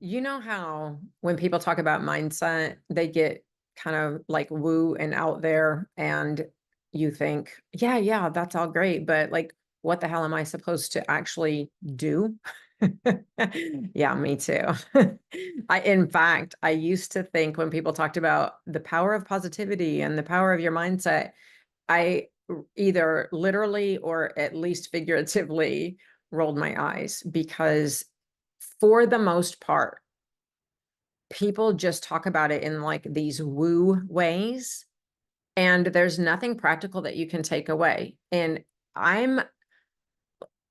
You know how when people talk about mindset, they get kind of like woo and out there, and you think, yeah, yeah, that's all great, but like, what the hell am I supposed to actually do? Yeah, me too. In fact, I used to think when people talked about the power of positivity and the power of your mindset, I either literally or at least figuratively rolled my eyes because for the most part, people just talk about it in like these woo ways, and there's nothing practical that you can take away. And I'm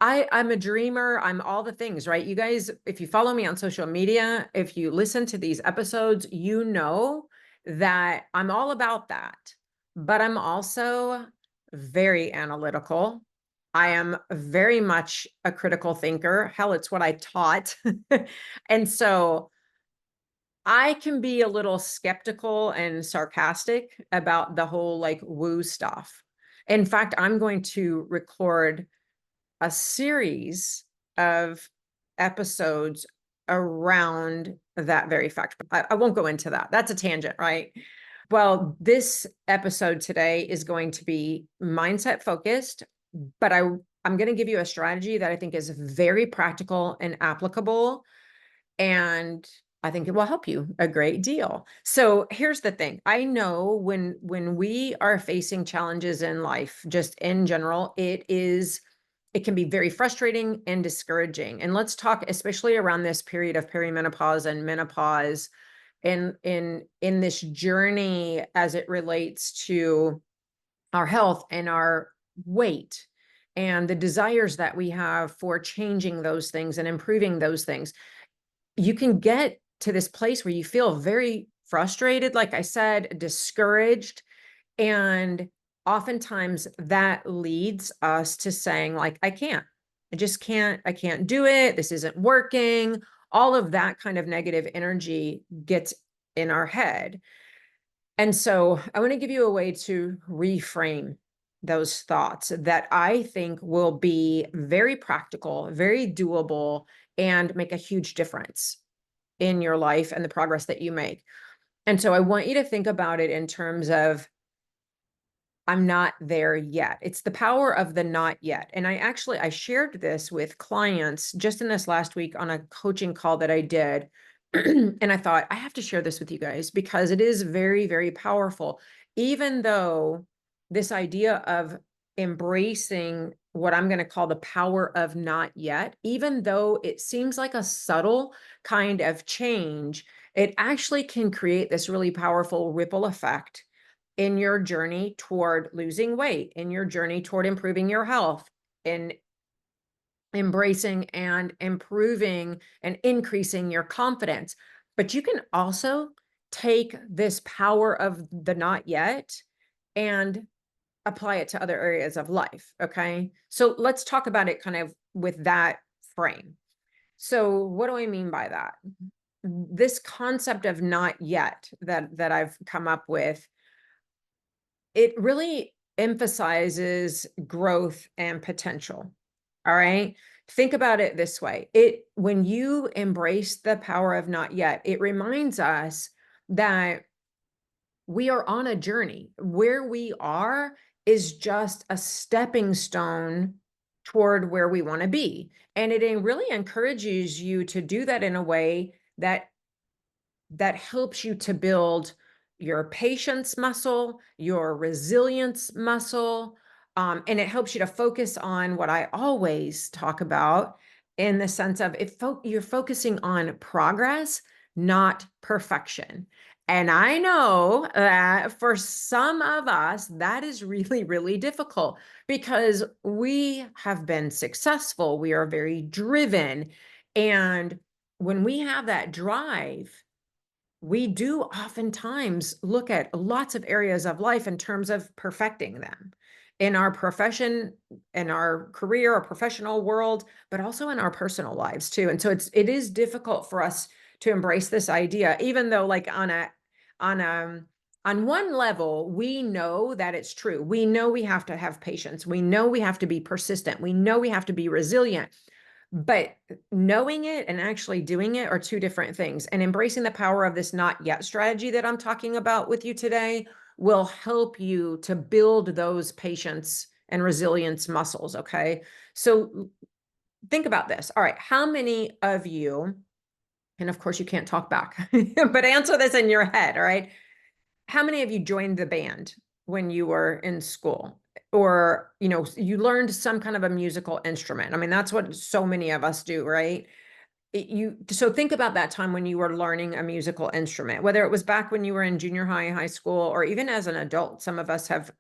I'm a dreamer. I'm all the things, right? You guys, if you follow me on social media, if you listen to these episodes, you know that I'm all about that. But I'm also very analytical. I am very much a critical thinker. Hell, it's what I taught. And so I can be a little skeptical and sarcastic about the whole like woo stuff. In fact, I'm going to record a series of episodes around that very fact. I won't go into that. That's a tangent, right? Well, this episode today is going to be mindset focused, but I'm going to give you a strategy that I think is very practical and applicable, and I think it will help you a great deal. So here's the thing. I know when we are facing challenges in life, just in general, it can be very frustrating and discouraging. And let's talk especially around this period of perimenopause and menopause, in this journey as it relates to our health and our weight and the desires that we have for changing those things and improving those things. You can get to this place where you feel very frustrated, like I said, discouraged. And oftentimes that leads us to saying, like, I can't do it. This isn't working. All of that kind of negative energy gets in our head. And so I want to give you a way to reframe those thoughts that I think will be very practical, very doable, and make a huge difference in your life and the progress that you make. And so I want you to think about it in terms of, I'm not there yet. It's the power of the not yet. And I shared this with clients just in this last week on a coaching call that I did. And I thought, I have to share this with you guys because it is very, very powerful. Even though this idea of embracing what I'm going to call the power of not yet, even though it seems like a subtle kind of change, it actually can create this really powerful ripple effect in your journey toward losing weight, in your journey toward improving your health, in embracing and improving and increasing your confidence. But you can also take this power of the not yet and apply it to other areas of life. Okay. So let's talk about it kind of with that frame. So, what do I mean by that? This concept of not yet that I've come up with, it really emphasizes growth and potential. All right. Think about it this way. When you embrace the power of not yet, it reminds us that we are on a journey. Where we are is just a stepping stone toward where we want to be. And it really encourages you to do that in a way that helps you to build your patience muscle, your resilience muscle, and it helps you to focus on what I always talk about in the sense of you're focusing on progress, not perfection. And I know that for some of us, that is really, really difficult because we have been successful. We are very driven. And when we have that drive, we do oftentimes look at lots of areas of life in terms of perfecting them in our profession, in our career or professional world, but also in our personal lives too. And so it is difficult for us to embrace this idea, even though like on a on one level, we know that it's true. We know we have to have patience. We know we have to be persistent. We know we have to be resilient. But knowing it and actually doing it are two different things. And embracing the power of this not yet strategy that I'm talking about with you today will help you to build those patience and resilience muscles. Okay. So think about this. All right. How many of you, and of course you can't talk back, but answer this in your head. All right. How many of you joined the band when you were in school? Or, you learned some kind of a musical instrument. I mean, that's what so many of us do, right? So think about that time when you were learning a musical instrument, whether it was back when you were in junior high, high school, or even as an adult. Some of us have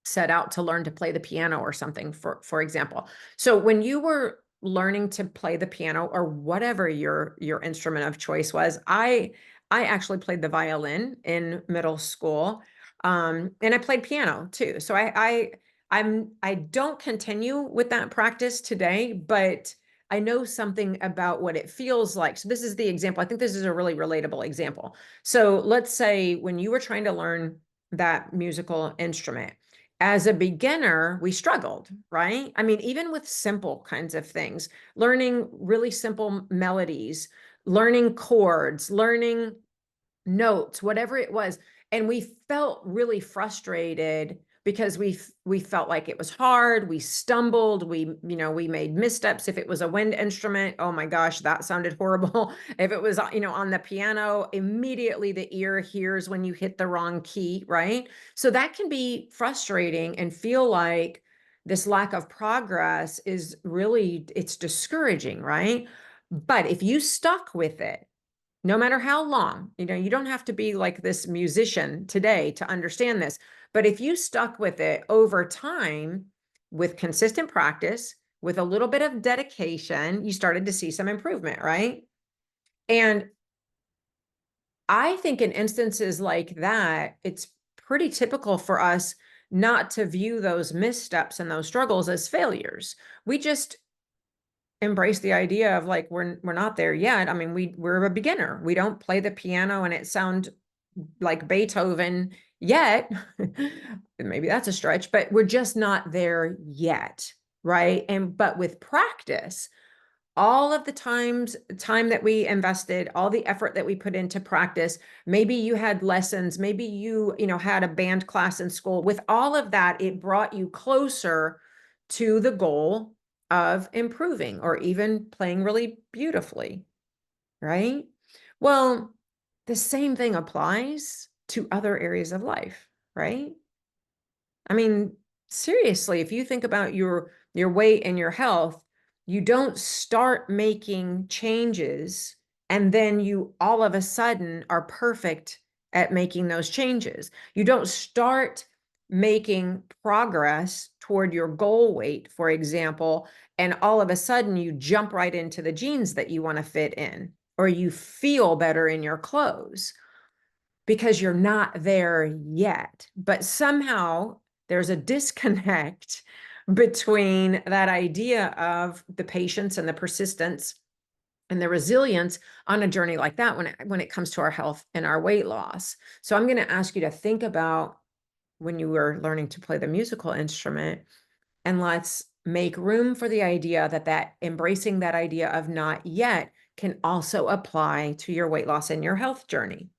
set out to learn to play the piano or something, for example. So when you were learning to play the piano or whatever your instrument of choice was, I actually played the violin in middle school. And I played piano too. So I don't continue with that practice today, but I know something about what it feels like. So this is the example. I think this is a really relatable example. So let's say when you were trying to learn that musical instrument, as a beginner, we struggled, right? I mean, even with simple kinds of things, learning really simple melodies, learning chords, learning notes, whatever it was. And we felt really frustrated because we felt like it was hard. We stumbled. We made missteps. If it was a wind instrument, oh my gosh, that sounded horrible. If it was, on the piano, immediately the ear hears when you hit the wrong key, right? So that can be frustrating and feel like this lack of progress is really, it's discouraging, right? But if you stuck with it, no matter how long, you don't have to be like this musician today to understand this. But if you stuck with it over time, with consistent practice, with a little bit of dedication, you started to see some improvement, right? And I think in instances like that, it's pretty typical for us not to view those missteps and those struggles as failures. We just embrace the idea of like we're not there yet. I mean, we're a beginner. We don't play the piano and it sound like Beethoven yet. Maybe that's a stretch, but we're just not there yet, right? But with practice, all of the time that we invested, all the effort that we put into practice, maybe you had lessons, maybe you had a band class in school. With all of that, it brought you closer to the goal of improving or even playing really beautifully, right? Well, the same thing applies to other areas of life, right? I mean, seriously, if you think about your weight and your health, you don't start making changes and then you all of a sudden are perfect at making those changes. You don't start making progress toward your goal weight, for example, and all of a sudden you jump right into the jeans that you want to fit in, or you feel better in your clothes because you're not there yet. But somehow there's a disconnect between that idea of the patience and the persistence and the resilience on a journey like that when it comes to our health and our weight loss. So I'm going to ask you to think about when you were learning to play the musical instrument, and let's make room for the idea that embracing that idea of not yet can also apply to your weight loss and your health journey.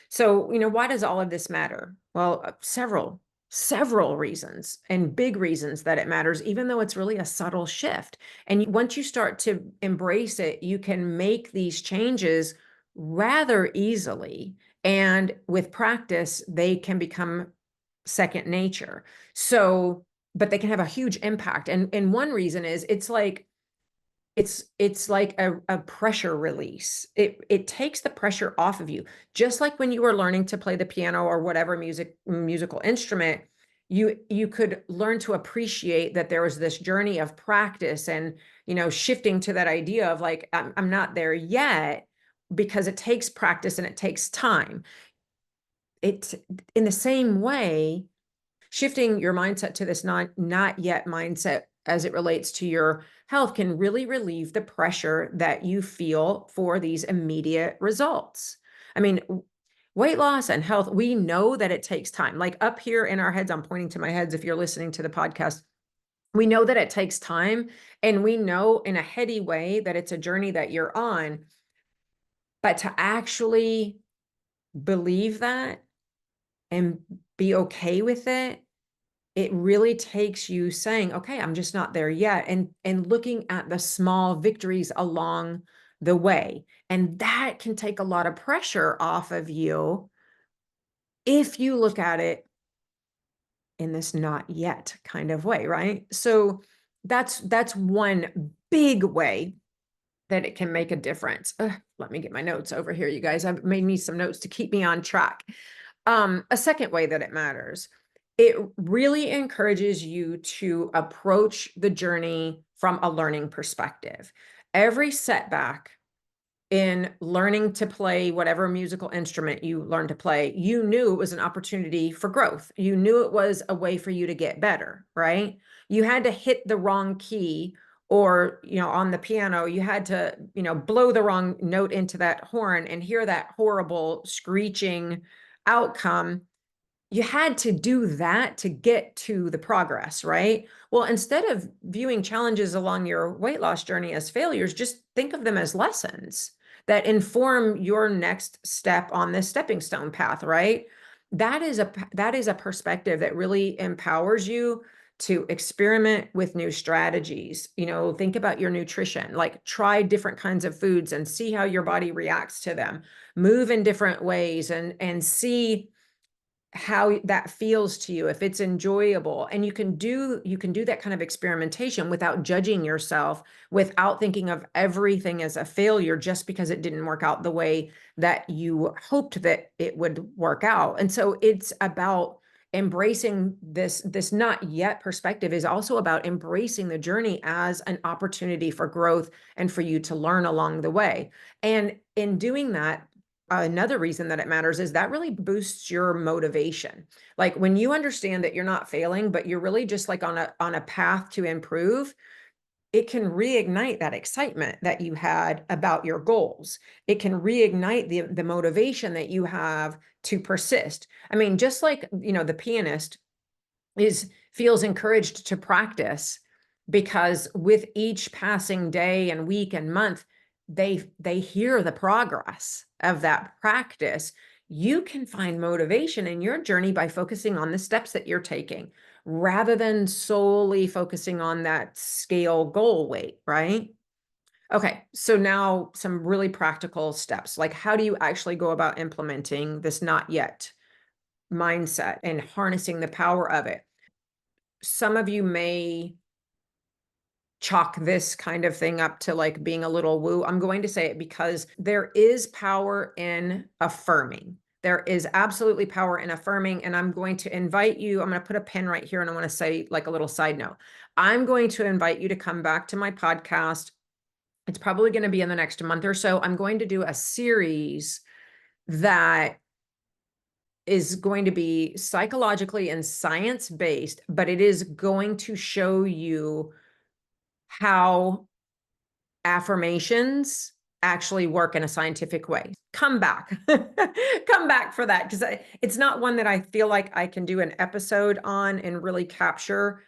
So, why does all of this matter? Well, several reasons, and big reasons that it matters, even though it's really a subtle shift. And once you start to embrace it, you can make these changes rather easily. And with practice, they can become second nature. So, but they can have a huge impact. And one reason is it's like a pressure release. It takes the pressure off of you. Just like when you were learning to play the piano or whatever musical instrument, you could learn to appreciate that there was this journey of practice and shifting to that idea of like I'm not there yet, because it takes practice and it takes time. It's in the same way, shifting your mindset to this not yet mindset as it relates to your health can really relieve the pressure that you feel for these immediate results. I mean, weight loss and health, we know that it takes time. Like up here in our heads, I'm pointing to my heads if you're listening to the podcast. We know that it takes time, and we know in a heady way that it's a journey that you're on. But to actually believe that and be okay with it, it really takes you saying, okay, I'm just not there yet. And looking at the small victories along the way. And that can take a lot of pressure off of you if you look at it in this not yet kind of way, right? So that's one big way that it can make a difference. Let me get my notes over here, you guys. I've made me some notes to keep me on track. A second way that it matters, it really encourages you to approach the journey from a learning perspective. Every setback in learning to play whatever musical instrument you learned to play, you knew it was an opportunity for growth. You knew it was a way for you to get better, right? You had to hit the wrong key, or, on the piano, you had to, blow the wrong note into that horn and hear that horrible screeching outcome. You had to do that to get to the progress, right? Well, instead of viewing challenges along your weight loss journey as failures, just think of them as lessons that inform your next step on this stepping stone path, right? That is a perspective that really empowers you to experiment with new strategies. Think about your nutrition, like try different kinds of foods and see how your body reacts to them. Move in different ways and see how that feels to you, if it's enjoyable. And you can do that kind of experimentation without judging yourself, without thinking of everything as a failure just because it didn't work out the way that you hoped that it would work out. And so it's about embracing this not yet perspective, is also about embracing the journey as an opportunity for growth and for you to learn along the way. And in doing that, another reason that it matters is that really boosts your motivation. Like when you understand that you're not failing, but you're really just like on a path to improve, it can reignite that excitement that you had about your goals. It can reignite the motivation that you have to persist. I mean, just like, the pianist feels encouraged to practice, because with each passing day and week and month, they hear the progress of that practice. You can find motivation in your journey by focusing on the steps that you're taking, rather than solely focusing on that scale goal weight, right? Okay, so now some really practical steps. Like, how do you actually go about implementing this not yet mindset and harnessing the power of it? Some of you may chalk this kind of thing up to like being a little woo. I'm going to say it because there is power in affirming. There is absolutely power in affirming. And I'm going to invite you, I'm going to put a pin right here, and I want to say like a little side note. I'm going to invite you to come back to my podcast. It's probably going to be in the next month or so. I'm going to do a series that is going to be psychologically and science-based, but it is going to show you how affirmations actually work in a scientific way. Come back. Come back for that, because it's not one that I feel like I can do an episode on and really capture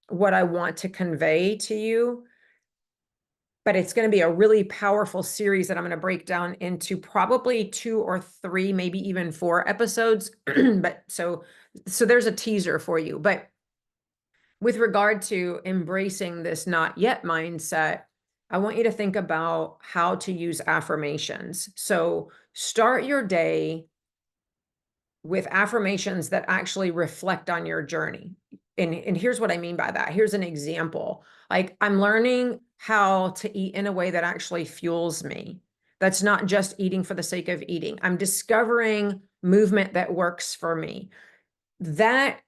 what I want to convey to you. But it's going to be a really powerful series that I'm going to break down into probably 2 or 3, maybe even 4 episodes. But so there's a teaser for you. But with regard to embracing this not yet mindset, I want you to think about how to use affirmations. So start your day with affirmations that actually reflect on your journey. And here's what I mean by that. Here's an example. Like, I'm learning how to eat in a way that actually fuels me. That's not just eating for the sake of eating. I'm discovering movement that works for me. That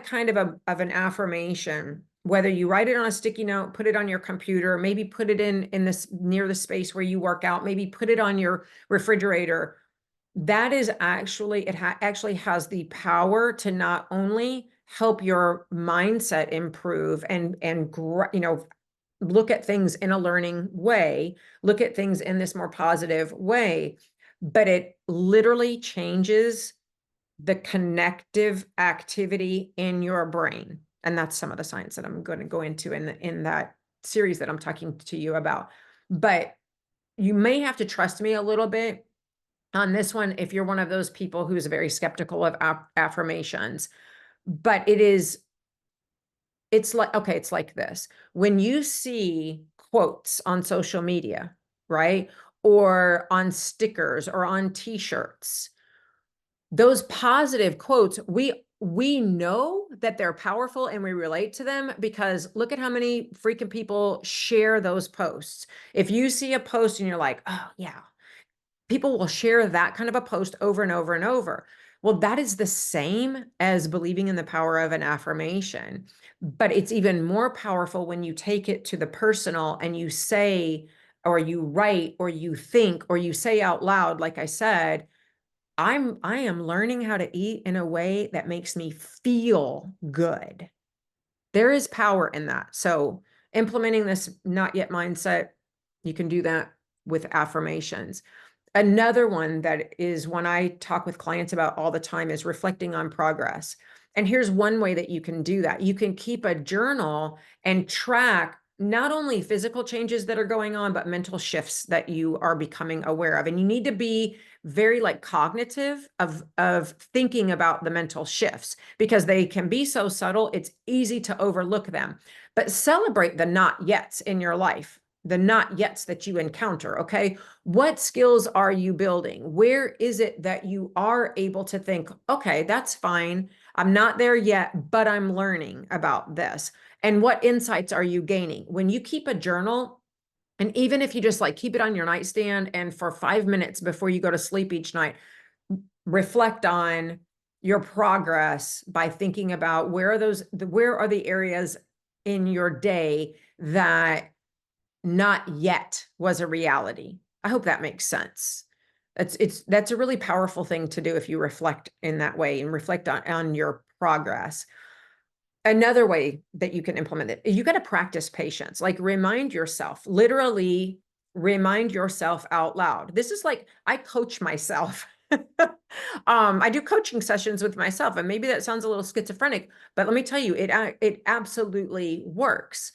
kind of an affirmation, whether you write it on a sticky note, put it on your computer, maybe put it in this near the space where you work out, maybe put it on your refrigerator. That is actually, actually has the power to not only help your mindset improve and look at things in a learning way, look at things in this more positive way, but it literally changes the connective activity in your brain. And that's some of the science that I'm going to go into in that series that I'm talking to you about. But you may have to trust me a little bit on this one if you're one of those people who's very skeptical of affirmations. But it's like, okay, it's like this. When you see quotes on social media, right? Or on stickers or on t-shirts, those positive quotes, we know that they're powerful and we relate to them because look at how many freaking people share those posts. If you see a post and you're like, oh yeah, people will share that kind of a post over and over and over. Well, that is the same as believing in the power of an affirmation, but it's even more powerful when you take it to the personal and you say, or you write, or you think, or you say out loud, like I said, I am learning how to eat in a way that makes me feel good. There is power in that. So implementing this not yet mindset, you can do that with affirmations. Another one that is one I talk with clients about all the time is reflecting on progress. And here's one way that you can do that. You can keep a journal and track not only physical changes that are going on, but mental shifts that you are becoming aware of. And you need to be very like cognitive of thinking about the mental shifts because they can be so subtle, it's easy to overlook them. But celebrate the not yets in your life, the not yets that you encounter, okay? What skills are you building? Where is it that you are able to think, okay, that's fine. I'm not there yet, but I'm learning about this. And what insights are you gaining? When you keep a journal, and even if you just like keep it on your nightstand and for 5 minutes before you go to sleep each night, reflect on your progress by thinking about where are the areas in your day that not yet was a reality. I hope that makes sense. That's a really powerful thing to do if you reflect in that way and reflect on your progress. Another way that you can implement it, you got to practice patience. Like remind yourself, literally remind yourself out loud. This is like I coach myself. I do coaching sessions with myself, and maybe that sounds a little schizophrenic, but let me tell you, it absolutely works.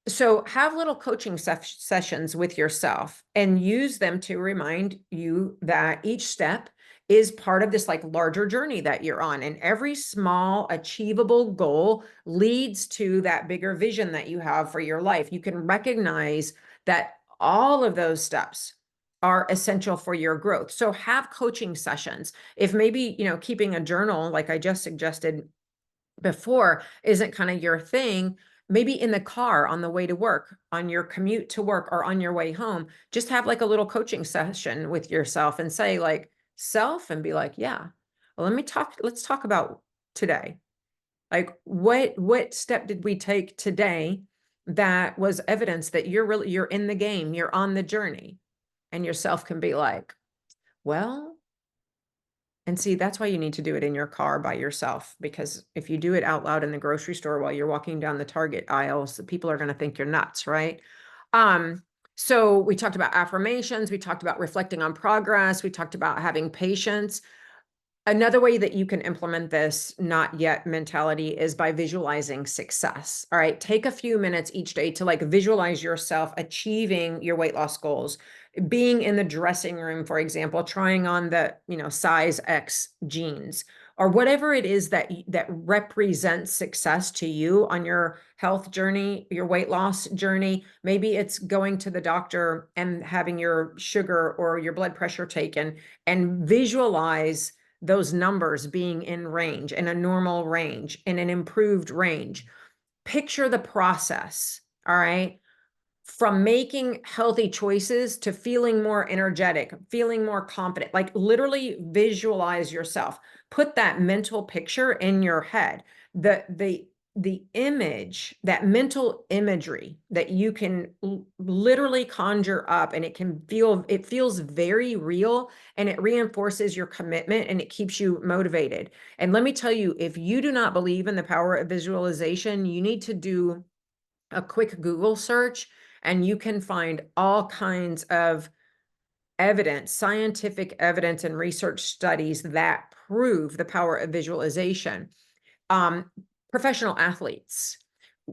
So have little coaching sessions with yourself and use them to remind you that each step is part of this like larger journey that you're on. And every small achievable goal leads to that bigger vision that you have for your life. You can recognize that all of those steps are essential for your growth. So have coaching sessions. If maybe, keeping a journal, like I just suggested before, isn't kind of your thing, maybe in the car on the way to work, on your commute to work, or on your way home, just have like a little coaching session with yourself and say like self and be like, yeah, well, let's talk about today. Like what step did we take today that was evidence that you're in the game, you're on the journey. And yourself can be like, well, and see, that's why you need to do it in your car by yourself, because if you do it out loud in the grocery store while you're walking down the Target aisles, people are going to think you're nuts, right? So we talked about affirmations, we talked about reflecting on progress, we talked about having patience. Another way that you can implement this not yet mentality is by visualizing success. All right. Take a few minutes each day to like visualize yourself achieving your weight loss goals, being in the dressing room, for example, trying on the, size X jeans or whatever it is that represents success to you on your health journey, your weight loss journey. Maybe it's going to the doctor and having your sugar or your blood pressure taken, and visualize those numbers being in range, in a normal range, in an improved range. Picture the process, all right? From making healthy choices to feeling more energetic, feeling more confident, like literally visualize yourself. Put that mental picture in your head. The image, that mental imagery that you can literally conjure up, and it feels very real, and it reinforces your commitment and it keeps you motivated. And let me tell you, if you do not believe in the power of visualization, you need to do a quick Google search and you can find all kinds of evidence, scientific evidence and research studies that prove the power of visualization. professional athletes,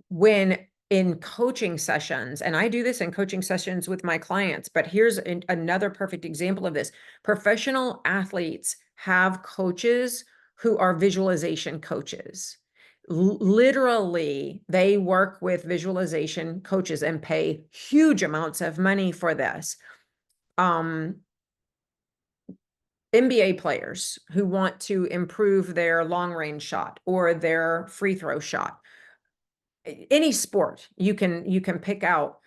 when in coaching sessions, and I do this in coaching sessions with my clients, but here's another perfect example of this. Professional athletes have coaches who are visualization coaches. Literally, they work with visualization coaches and pay huge amounts of money for this. NBA players who want to improve their long range shot or their free throw shot, any sport you can pick out,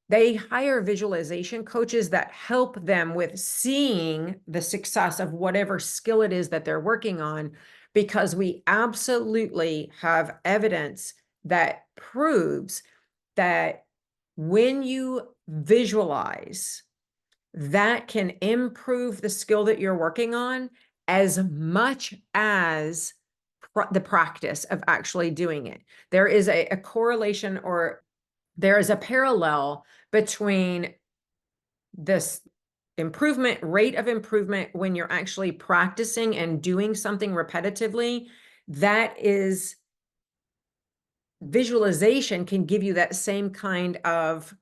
they hire visualization coaches that help them with seeing the success of whatever skill it is that they're working on, because we absolutely have evidence that proves that when you visualize, that can improve the skill that you're working on as much as the practice of actually doing it. There is a correlation, or there is a parallel between this rate of improvement when you're actually practicing and doing something repetitively. That is, visualization can give you that same kind of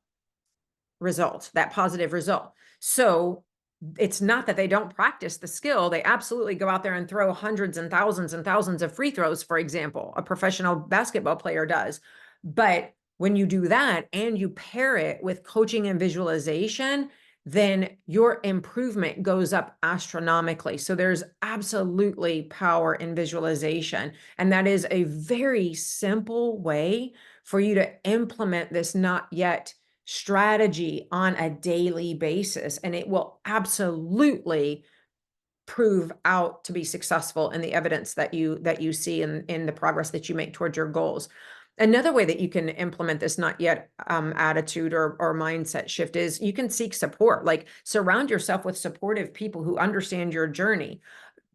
result, that positive result. So it's not that they don't practice the skill. They absolutely go out there and throw hundreds and thousands of free throws, for example, a professional basketball player does. But when you do that and you pair it with coaching and visualization, then your improvement goes up astronomically. So there's absolutely power in visualization. And that is a very simple way for you to implement this not yet strategy on a daily basis, and it will absolutely prove out to be successful in the evidence that you see in the progress that you make towards your goals. Another way that you can implement this not yet attitude or mindset shift is you can seek support. Like, surround yourself with supportive people who understand your journey.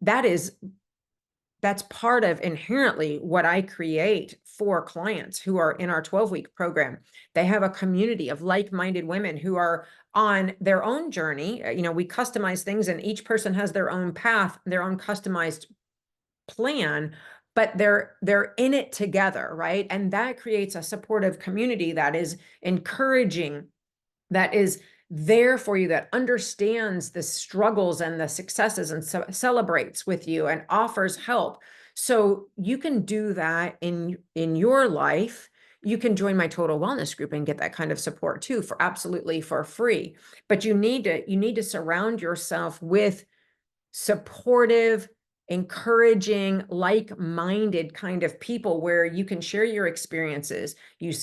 That's part of inherently what I create for clients who are in our 12-week program. They have a community of like-minded women who are on their own journey. We customize things, and each person has their own path, their own customized plan, but they're in it together, right? And that creates a supportive community that is encouraging, that is there for you, that understands the struggles and the successes, and celebrates with you and offers help. So you can do that in your life. You can join my total wellness group and get that kind of support too, for absolutely for free. But you need to surround yourself with supportive, encouraging, like-minded kind of people, where you can share your experiences.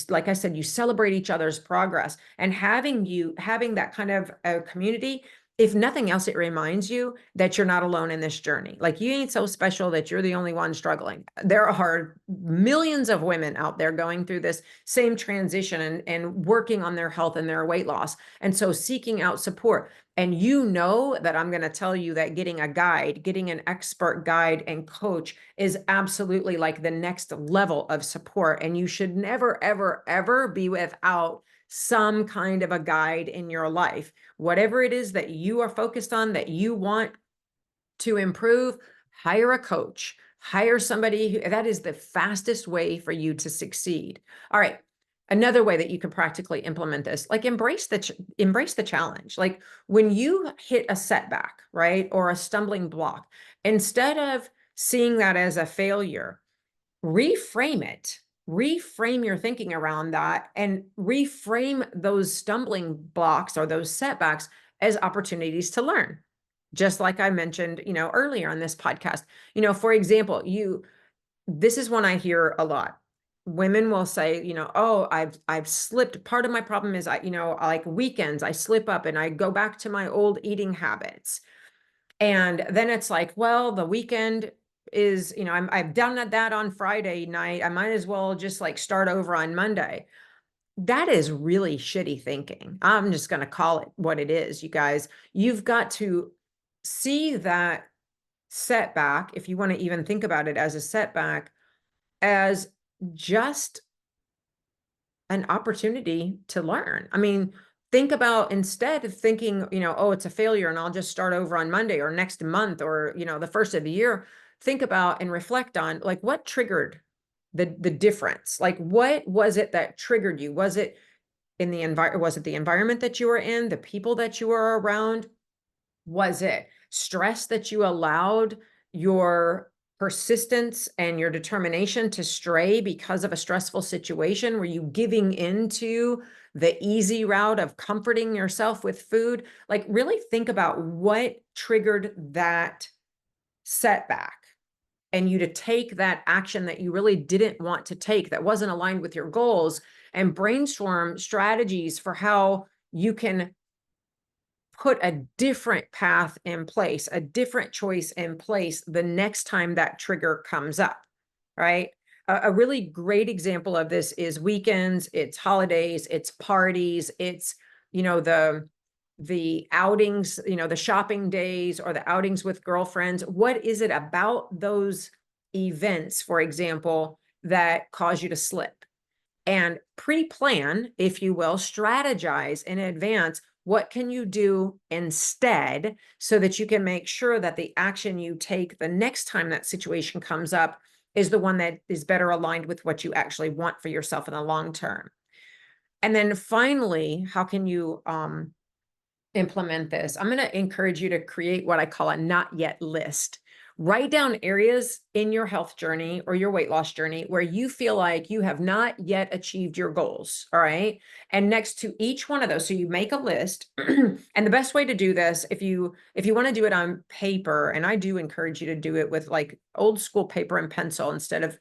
Like I said, you celebrate each other's progress, and having that kind of a community, if nothing else, it reminds you that you're not alone in this journey. Like, you ain't so special that you're the only one struggling. There are millions of women out there going through this same transition and working on their health and their weight loss. And so seeking out support. And that I'm going to tell you that getting an expert guide and coach is absolutely like the next level of support. And you should never, ever, ever be without some kind of a guide in your life. Whatever it is that you are focused on, that you want to improve, hire a coach, hire somebody that is the fastest way for you to succeed. All right. Another way that you can practically implement this, like, embrace the challenge. Like, when you hit a setback, right, or a stumbling block, instead of seeing that as a failure, reframe it. Reframe your thinking around that, and reframe those stumbling blocks or those setbacks as opportunities to learn. Just like I mentioned, earlier on this podcast. For example, this is one I hear a lot. Women will say, oh, I've slipped. Part of my problem is like weekends, I slip up and I go back to my old eating habits. And then it's like, well, the weekend is, I've done that on Friday night. I might as well just like start over on Monday. That is really shitty thinking. I'm just going to call it what it is, you guys. You've got to see that setback, if you want to even think about it as a setback, as just an opportunity to learn. I mean, think about, instead of thinking, oh, it's a failure and I'll just start over on Monday or next month or, the first of the year, think about and reflect on, like, what triggered the difference? Like, what was it that triggered you? Was it was it the environment that you were in, the people that you were around? Was it stress that you allowed your persistence and your determination to stray because of a stressful situation? Were you giving into the easy route of comforting yourself with food? Like, really think about what triggered that setback, and you to take that action that you really didn't want to take, that wasn't aligned with your goals, and brainstorm strategies for how you can put a different path in place, a different choice in place the next time that trigger comes up, right? A really great example of this is weekends, it's holidays, it's parties, it's, the outings, the shopping days or the outings with girlfriends. What is it about those events, for example, that cause you to slip? And pre-plan, if you will, strategize in advance. What can you do instead so that you can make sure that the action you take the next time that situation comes up is the one that is better aligned with what you actually want for yourself in the long term? And then finally, how can you implement this? I'm going to encourage you to create what I call a not yet list. Write down areas in your health journey or your weight loss journey where you feel like you have not yet achieved your goals. All right. And next to each one of those, so you make a list. And the best way to do this, if you want to do it on paper, and I do encourage you to do it with like old school paper and pencil instead of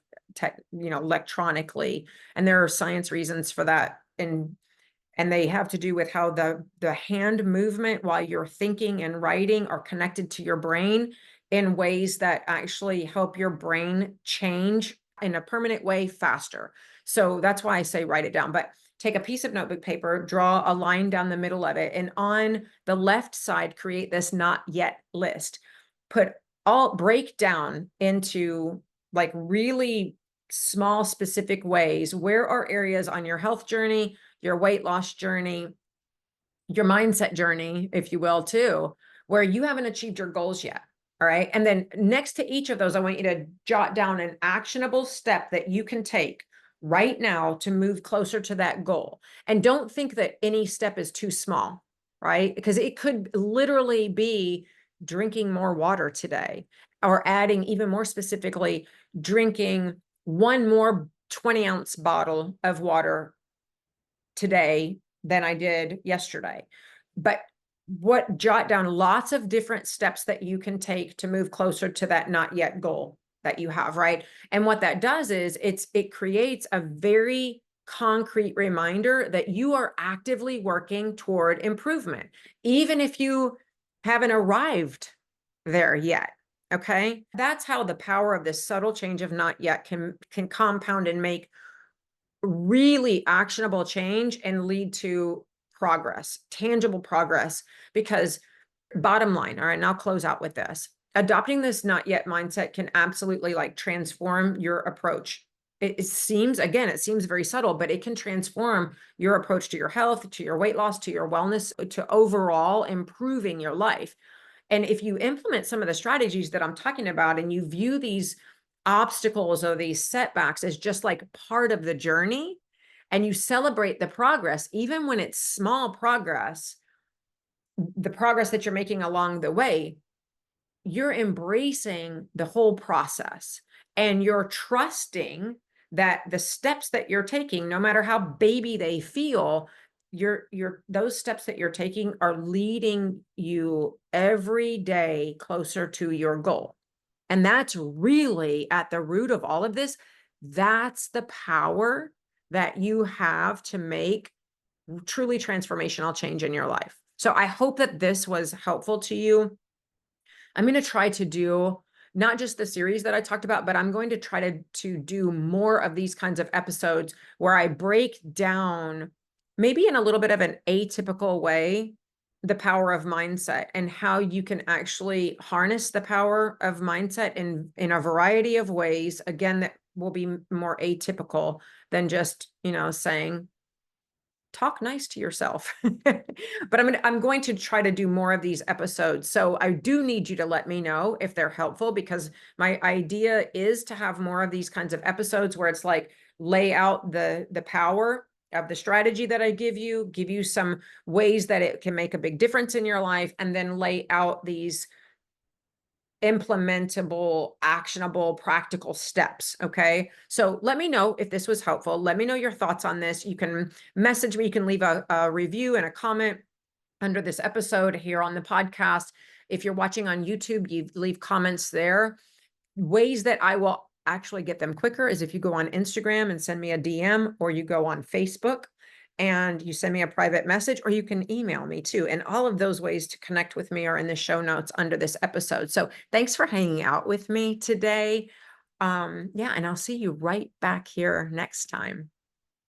electronically. And there are science reasons for that. And they have to do with how the hand movement while you're thinking and writing are connected to your brain in ways that actually help your brain change in a permanent way faster. So that's why I say write it down. But take a piece of notebook paper, draw a line down the middle of it, and on the left side, create this not yet list. Break down into like really small, specific ways. Where are areas on your health journey, your weight loss journey, your mindset journey, if you will, too, where you haven't achieved your goals yet? All right. And then next to each of those, I want you to jot down an actionable step that you can take right now to move closer to that goal. And don't think that any step is too small, right? Because it could literally be drinking more water today, or adding, even more specifically, drinking one more 20-ounce bottle of water today than I did yesterday. But jot down lots of different steps that you can take to move closer to that not yet goal that you have, right? And what that does is it creates a very concrete reminder that you are actively working toward improvement, even if you haven't arrived there yet. Okay. That's how the power of this subtle change of not yet can compound and make really actionable change and lead to progress, tangible progress. Because bottom line, all right, and I'll close out with this. Adopting this not yet mindset can absolutely like transform your approach. It seems very subtle, but it can transform your approach to your health, to your weight loss, to your wellness, to overall improving your life. And if you implement some of the strategies that I'm talking about, and you view these obstacles or these setbacks as just like part of the journey, and you celebrate the progress, even when it's small progress, the progress that you're making along the way, you're embracing the whole process, and you're trusting that the steps that you're taking, no matter how baby they feel, those steps that you're taking are leading you every day closer to your goal. And that's really at the root of all of this. That's the power that you have to make truly transformational change in your life. So I hope that this was helpful to you. I'm going to try to do not just the series that I talked about, but I'm going to try to do more of these kinds of episodes where I break down, maybe in a little bit of an atypical way, the power of mindset and how you can actually harness the power of mindset in a variety of ways. Again, that will be more atypical than just, saying, talk nice to yourself. But I'm going to try to do more of these episodes. So I do need you to let me know if they're helpful, because my idea is to have more of these kinds of episodes where it's like lay out the power of the strategy that I give you some ways that it can make a big difference in your life, and then lay out these implementable, actionable, practical steps. Okay. So let me know if this was helpful. Let me know your thoughts on this. You can message me, you can leave a review and a comment under this episode here on the podcast. If you're watching on YouTube, you leave comments there. Ways that I will actually get them quicker is if you go on Instagram and send me a DM, or you go on Facebook and you send me a private message, or you can email me too. And all of those ways to connect with me are in the show notes under this episode. So thanks for hanging out with me today. Yeah, and I'll see you right back here next time.